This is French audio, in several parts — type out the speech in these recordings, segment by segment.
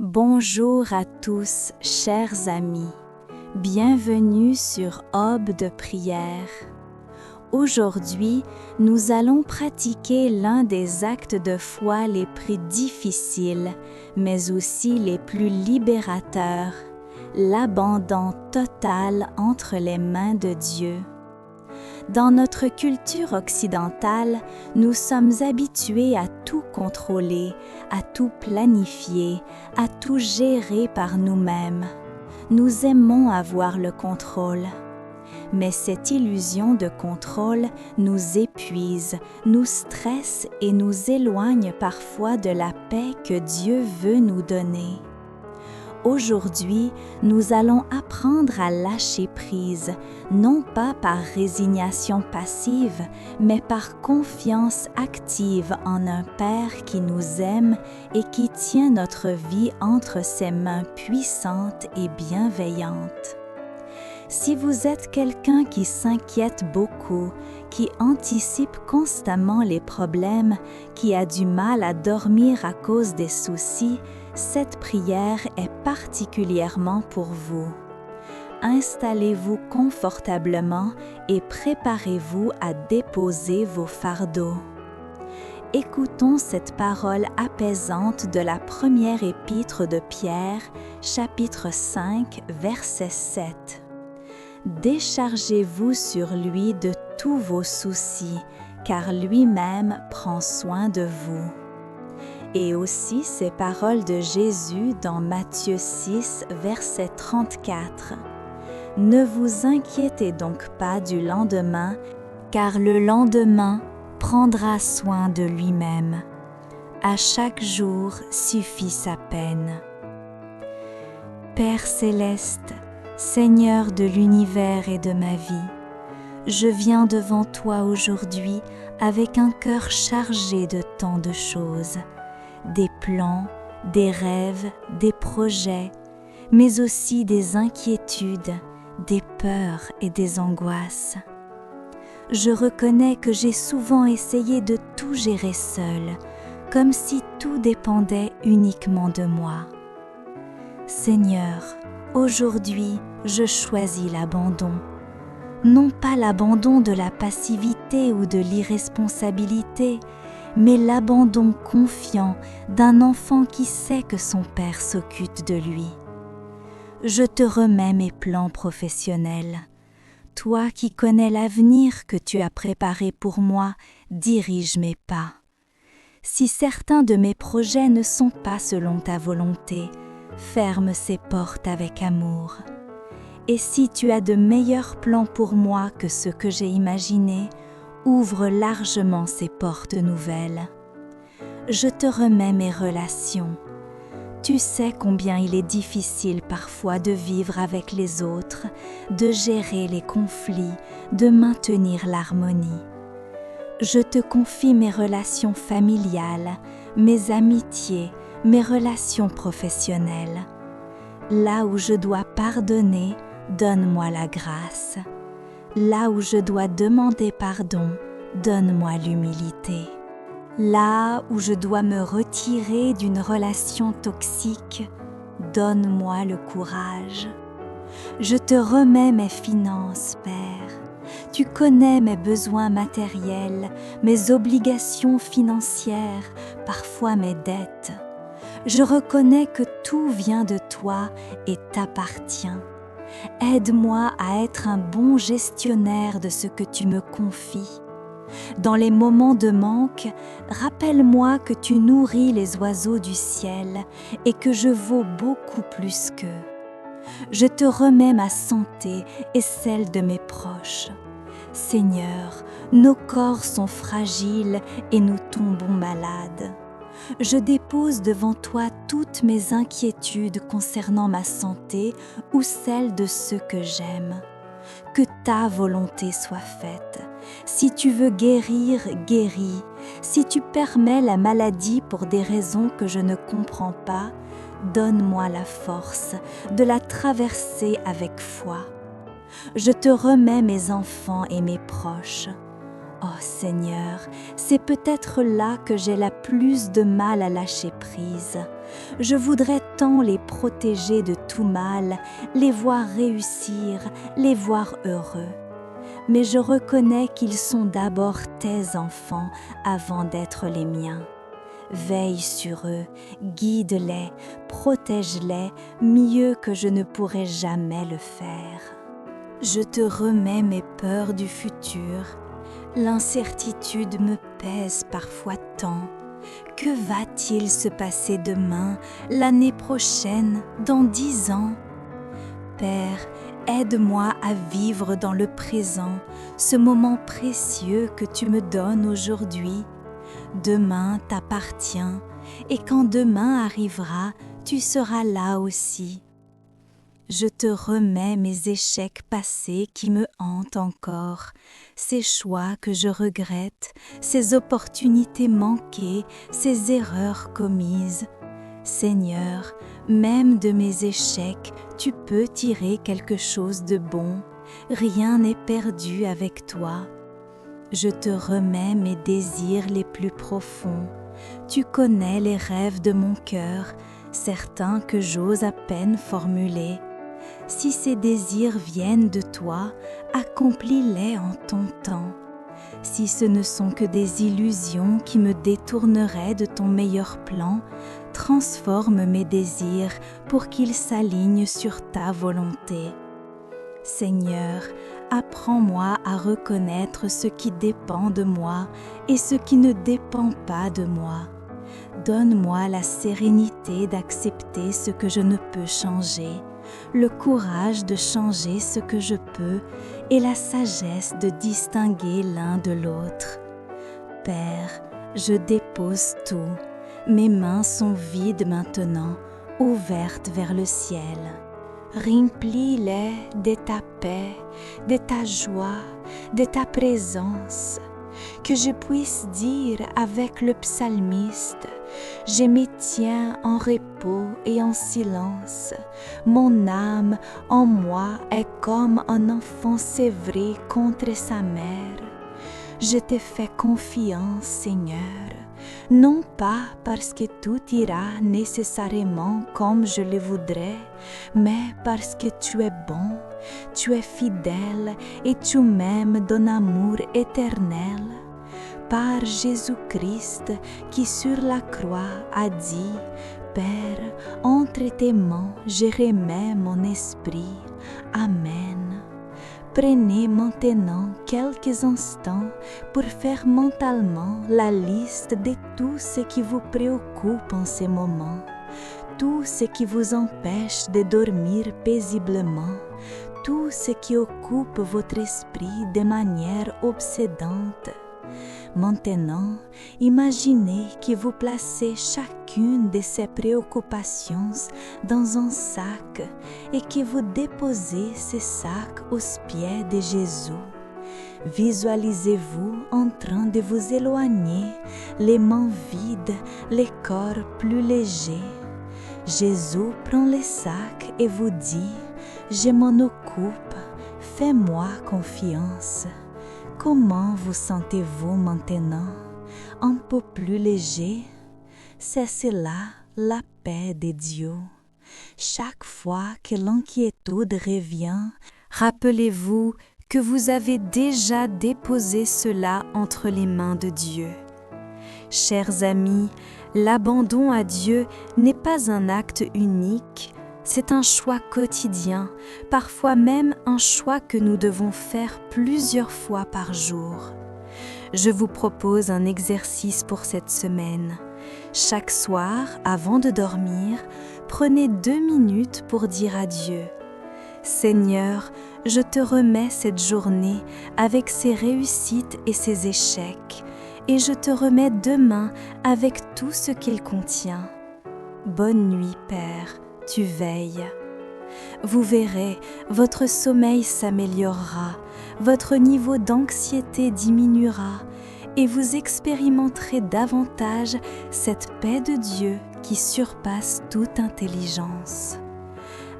Bonjour à tous, chers amis. Bienvenue sur Aube de prière. Aujourd'hui, nous allons pratiquer l'un des actes de foi les plus difficiles, mais aussi les plus libérateurs, l'abandon total entre les mains de Dieu. Dans notre culture occidentale, nous sommes habitués à tout contrôler, à tout planifier, à tout gérer par nous-mêmes. Nous aimons avoir le contrôle. Mais cette illusion de contrôle nous épuise, nous stresse et nous éloigne parfois de la paix que Dieu veut nous donner. Aujourd'hui, nous allons apprendre à lâcher prise, non pas par résignation passive, mais par confiance active en un Père qui nous aime et qui tient notre vie entre ses mains puissantes et bienveillantes. Si vous êtes quelqu'un qui s'inquiète beaucoup, qui anticipe constamment les problèmes, qui a du mal à dormir à cause des soucis, cette prière est particulièrement pour vous. Installez-vous confortablement et préparez-vous à déposer vos fardeaux. Écoutons cette parole apaisante de la première épître de Pierre, chapitre 5, verset 7. Déchargez-vous sur lui de tous vos soucis, car lui-même prend soin de vous. Et aussi ces paroles de Jésus dans Matthieu 6, verset 34. Ne vous inquiétez donc pas du lendemain, car le lendemain prendra soin de lui-même. À chaque jour suffit sa peine. Père céleste, Seigneur de l'univers et de ma vie, je viens devant toi aujourd'hui avec un cœur chargé de tant de choses, des plans, des rêves, des projets, mais aussi des inquiétudes, des peurs et des angoisses. Je reconnais que j'ai souvent essayé de tout gérer seule, comme si tout dépendait uniquement de moi. Seigneur, aujourd'hui, je choisis l'abandon. Non pas l'abandon de la passivité ou de l'irresponsabilité, mais l'abandon confiant d'un enfant qui sait que son père s'occupe de lui. Je te remets mes plans professionnels. Toi qui connais l'avenir que tu as préparé pour moi, dirige mes pas. Si certains de mes projets ne sont pas selon ta volonté, ferme ces portes avec amour. Et si tu as de meilleurs plans pour moi que ceux que j'ai imaginés, ouvre largement ces portes nouvelles. Je te remets mes relations. Tu sais combien il est difficile parfois de vivre avec les autres, de gérer les conflits, de maintenir l'harmonie. Je te confie mes relations familiales, mes amitiés, mes relations professionnelles. Là où je dois pardonner, donne-moi la grâce. Là où je dois demander pardon, donne-moi l'humilité. Là où je dois me retirer d'une relation toxique, donne-moi le courage. Je te remets mes finances, Père. Tu connais mes besoins matériels, mes obligations financières, parfois mes dettes. Je reconnais que tout vient de toi et t'appartient. Aide-moi à être un bon gestionnaire de ce que tu me confies. Dans les moments de manque, rappelle-moi que tu nourris les oiseaux du ciel et que je vaux beaucoup plus qu'eux. Je te remets ma santé et celle de mes proches. Seigneur, nos corps sont fragiles et nous tombons malades. Je dépose devant toi toutes mes inquiétudes concernant ma santé ou celle de ceux que j'aime. Que ta volonté soit faite. Si tu veux guérir, guéris. Si tu permets la maladie pour des raisons que je ne comprends pas, donne-moi la force de la traverser avec foi. Je te remets mes enfants et mes proches. Oh Seigneur, c'est peut-être là que j'ai la plus de mal à lâcher prise. Je voudrais tant les protéger de tout mal, les voir réussir, les voir heureux. Mais je reconnais qu'ils sont d'abord tes enfants avant d'être les miens. Veille sur eux, guide-les, protège-les mieux que je ne pourrais jamais le faire. Je te remets mes peurs du futur. L'incertitude me pèse parfois tant. Que va-t-il se passer demain, l'année prochaine, dans 10 ans? Père, aide-moi à vivre dans le présent, ce moment précieux que tu me donnes aujourd'hui. Demain t'appartient, et quand demain arrivera, tu seras là aussi. Je te remets mes échecs passés qui me hantent encore, ces choix que je regrette, ces opportunités manquées, ces erreurs commises. Seigneur, même de mes échecs, tu peux tirer quelque chose de bon. Rien n'est perdu avec toi. Je te remets mes désirs les plus profonds. Tu connais les rêves de mon cœur, certains que j'ose à peine formuler. Si ces désirs viennent de toi, accomplis-les en ton temps. Si ce ne sont que des illusions qui me détourneraient de ton meilleur plan, transforme mes désirs pour qu'ils s'alignent sur ta volonté. Seigneur, apprends-moi à reconnaître ce qui dépend de moi et ce qui ne dépend pas de moi. Donne-moi la sérénité d'accepter ce que je ne peux changer, le courage de changer ce que je peux et la sagesse de distinguer l'un de l'autre. Père, je dépose tout. Mes mains sont vides maintenant, ouvertes vers le ciel. Remplis-les de ta paix, de ta joie, de ta présence. Que je puisse dire avec le psalmiste, je me tiens en repos et en silence. Mon âme en moi est comme un enfant sévré contre sa mère. Je te fais confiance, Seigneur, non pas parce que tout ira nécessairement comme je le voudrais, mais parce que tu es bon, tu es fidèle et tu m'aimes d'un amour éternel. Par Jésus-Christ qui sur la croix a dit, Père, entre tes mains je remets mon esprit. Amen. Prenez maintenant quelques instants pour faire mentalement la liste de tout ce qui vous préoccupe en ce moment, tout ce qui vous empêche de dormir paisiblement, tout ce qui occupe votre esprit de manière obsédante. Maintenant, imaginez que vous placez chacune de ces préoccupations dans un sac et que vous déposez ce sac aux pieds de Jésus. Visualisez-vous en train de vous éloigner, les mains vides, le corps plus léger. Jésus prend le sac et vous dit, « Je m'en occupe, fais-moi confiance. » Comment vous sentez-vous maintenant? Un peu plus léger? C'est cela la paix de Dieu. Chaque fois que l'inquiétude revient, rappelez-vous que vous avez déjà déposé cela entre les mains de Dieu. Chers amis, l'abandon à Dieu n'est pas un acte unique, c'est un choix quotidien, parfois même un choix que nous devons faire plusieurs fois par jour. Je vous propose un exercice pour cette semaine. Chaque soir, avant de dormir, prenez 2 minutes pour dire à Dieu « Seigneur, je te remets cette journée avec ses réussites et ses échecs, et je te remets demain avec tout ce qu'il contient. Bonne nuit, Père. Tu veilles. Vous verrez, votre sommeil s'améliorera, votre niveau d'anxiété diminuera et vous expérimenterez davantage cette paix de Dieu qui surpasse toute intelligence.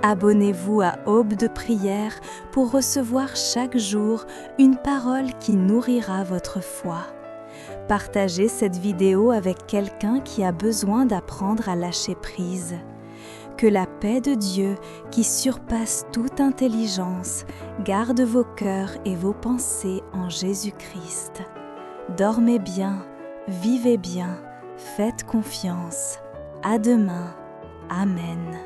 Abonnez-vous à Aube de prière pour recevoir chaque jour une parole qui nourrira votre foi. Partagez cette vidéo avec quelqu'un qui a besoin d'apprendre à lâcher prise. Que la paix de Dieu, qui surpasse toute intelligence, garde vos cœurs et vos pensées en Jésus-Christ. Dormez bien, vivez bien, faites confiance. À demain. Amen.